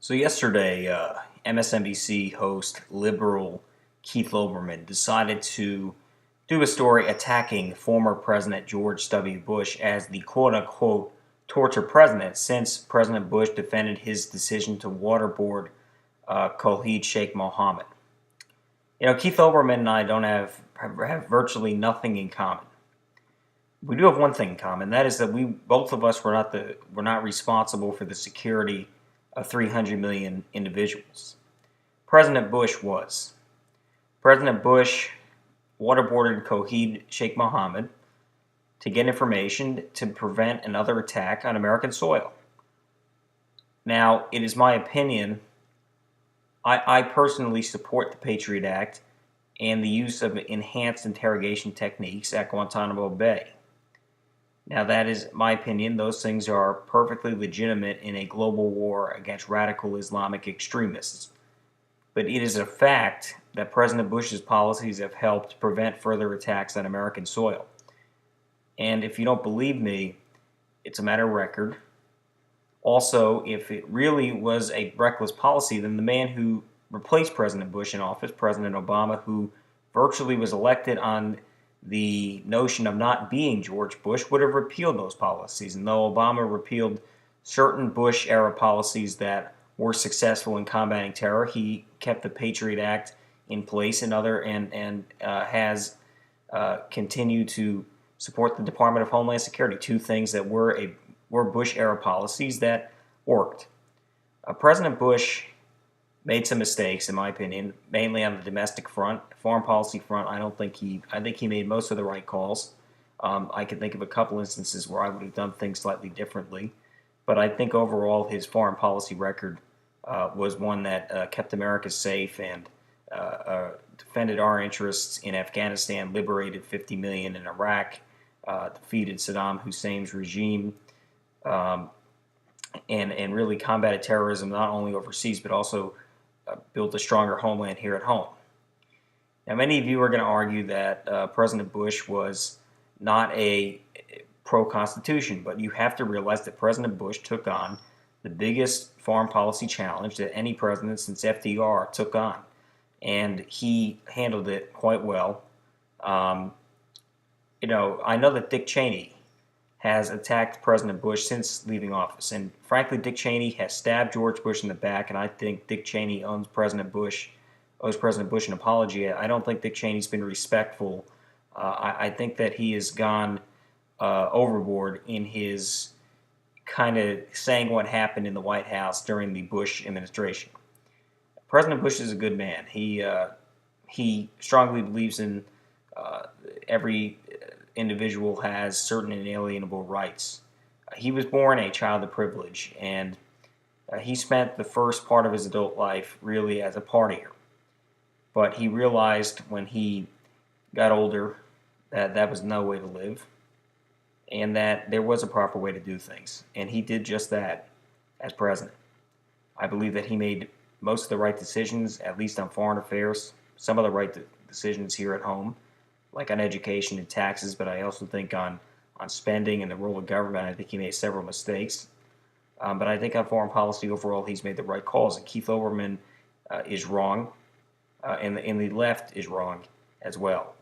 So yesterday, MSNBC host liberal Keith Olberman decided to do a story attacking former President George W. Bush as the quote-unquote torture president since President Bush defended his decision to waterboard Khalid Sheikh Mohammed. You know, Keith Olberman and I don't have virtually nothing in common. We do have one thing in common. That is that we both of us were not responsible for the security of 300 million individuals. President Bush was. President Bush waterboarded Khalid Sheikh Mohammed to get information to prevent another attack on American soil. Now, it is my opinion, I personally support the Patriot Act and the use of enhanced interrogation techniques at Guantanamo Bay. Now, that is my opinion. Those things are perfectly legitimate in a global war against radical Islamic extremists. But it is a fact that President Bush's policies have helped prevent further attacks on American soil. And if you don't believe me, it's a matter of record. Also, if it really was a reckless policy, then the man who replaced President Bush in office, President Obama, who virtually was elected on the notion of not being George Bush, would have repealed those policies. And though Obama repealed certain Bush-era policies that were successful in combating terror, he kept the Patriot Act in place and has continued to support the Department of Homeland Security, two things that were Bush-era policies that worked. President Bush made some mistakes, in my opinion, mainly on the domestic front. Foreign policy front, I think he made most of the right calls. I can think of a couple instances where I would have done things slightly differently. But I think overall his foreign policy record was one that kept America safe and defended our interests in Afghanistan, liberated 50 million in Iraq, defeated Saddam Hussein's regime, and really combated terrorism not only overseas but also built a stronger homeland here at home. Now, many of you are going to argue that President Bush was not a pro-Constitution, but you have to realize that President Bush took on the biggest foreign policy challenge that any president since FDR took on, and he handled it quite well. I know that Dick Cheney has attacked President Bush since leaving office, and frankly, Dick Cheney has stabbed George Bush in the back, and I think Dick Cheney owes President Bush an apology. I don't think Dick Cheney's been respectful. I think that he has gone overboard in his kind of saying what happened in the White House during the Bush administration. President Bush is a good man. He strongly believes in every individual has certain inalienable rights. He was born a child of privilege, and he spent the first part of his adult life really as a partier. But he realized when he got older that that was no way to live, and that there was a proper way to do things. And he did just that as president. I believe that he made most of the right decisions, at least on foreign affairs, some of the right decisions here at home, like on education and taxes, but I also think on spending and the role of government, I think he made several mistakes. But I think on foreign policy overall, he's made the right calls. And Keith Olberman is wrong, and the left is wrong as well.